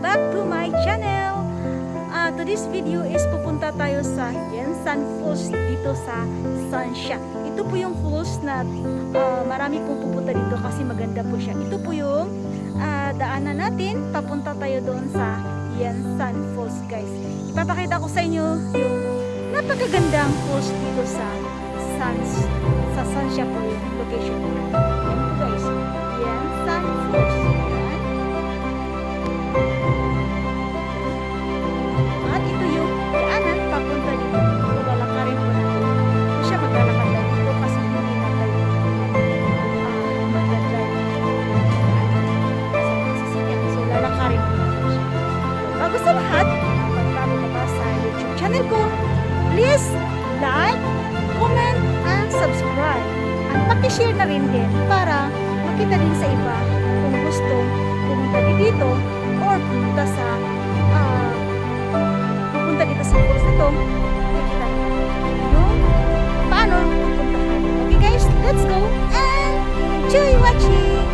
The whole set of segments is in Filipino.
back to my channel. Today's video is pupunta tayo sa Falls dito sa Sancia. Ito po yung falls na marami pong pupunta dito kasi maganda po siya. Ito po yung daanan natin. Papunta tayo doon sa Falls, guys. Ipapakita ko sa inyo yung napakagandang falls dito sa Sancia po yung location nito. Yan po, guys. Falls. At ito yung daanan papunta dito. So, lalakarin po natin. Siya maglalakad lang dito kasi hindi na tayo mag-drive. So, lalakarin po natin siya. Bago sa lahat, pag bago ka pa sa YouTube channel ko, please like, comment, and subscribe. At pakishare na rin din para makita din sa iba kung gusto pumunta dito or pumunta dito sa falls na to, makikita yung paano pupuntahan. Okay guys, let's go and enjoy watching!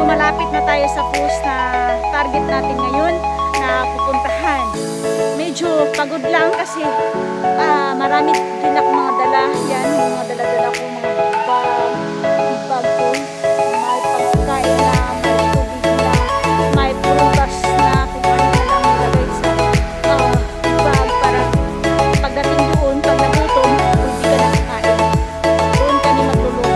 Malapit na tayo sa falls na target natin ngayon na pupuntahan. Medyo pagod lang kasi marami din ako mga dala. Yan, mga dala-dala ko, mga bag ko. May pagkain na, may tubig na, may prutas na kung ano na lang ilagay sa bag para pagdating doon, pag nagutom, hindi ka na kakain. Doon ka ni magluluto.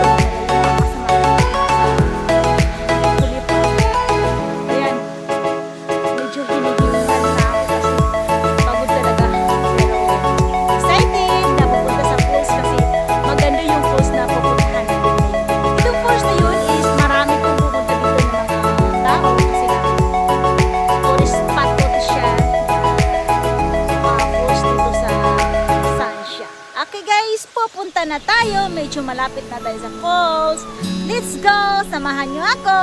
Maganda yung medyo malapit na tayo sa falls. Let's go! Samahan niyo ako!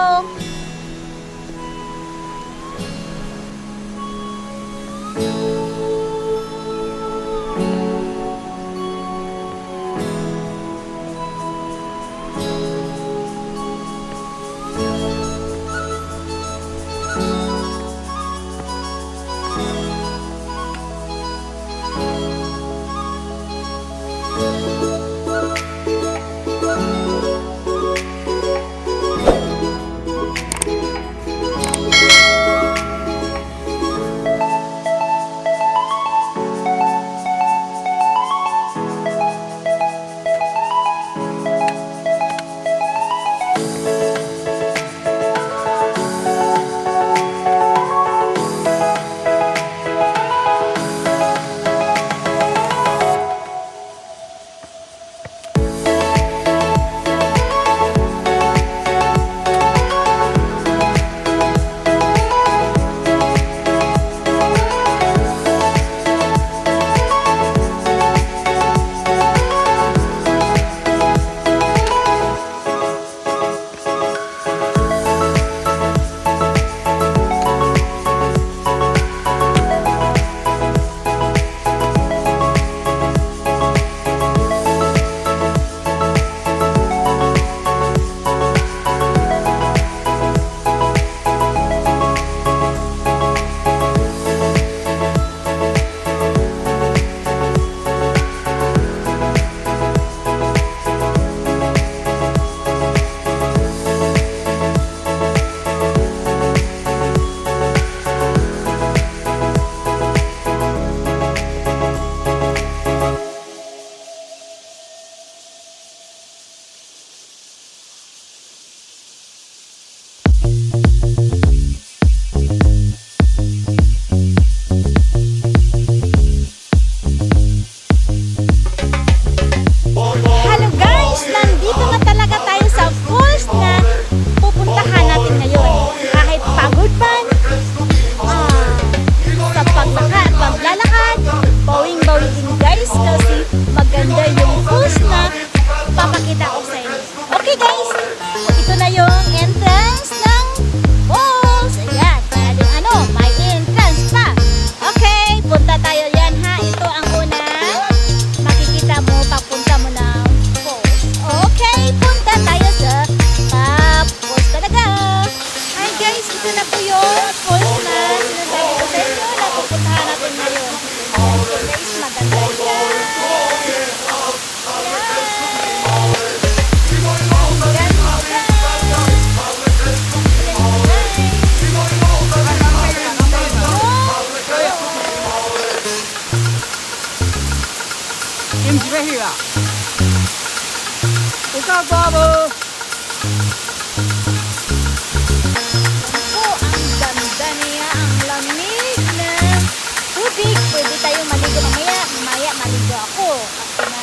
Pwede tayo maligo mamaya. Mamaya maligo ako. Kasi na,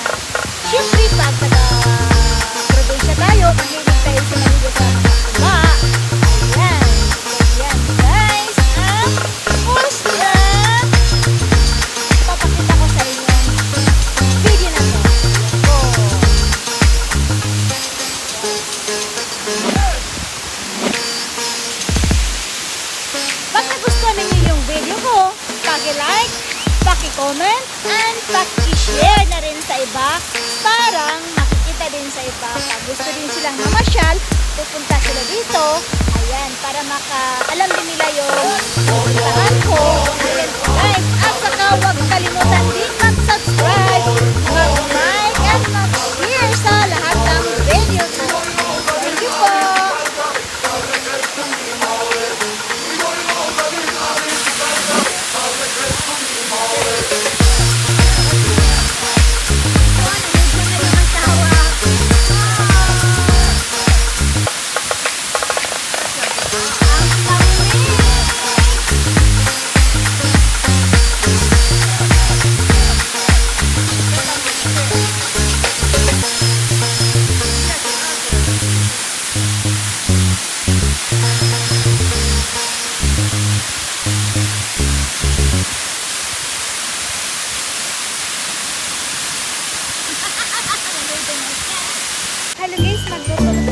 syempre pag taga-probinsya tayo, mahilig tayo sa maligo sa mga tuba. Ayan. Ayan guys. Ang falls na papakita ko sa inyo video na to. Pag nagustuhan ninyo yung video ko, paki-like, paki-comment, and paki-share na rin sa iba para makikita din sa iba. Pag gusto din silang mamasyal, pupunta sila dito. Ayan, para alam din nila yung pupuntahan ko. Ayan po guys. At saka huwag kalimutan din mag-subscribe, mag-like, and mag-share sa lahat ng video ko. Thank you po! nagluto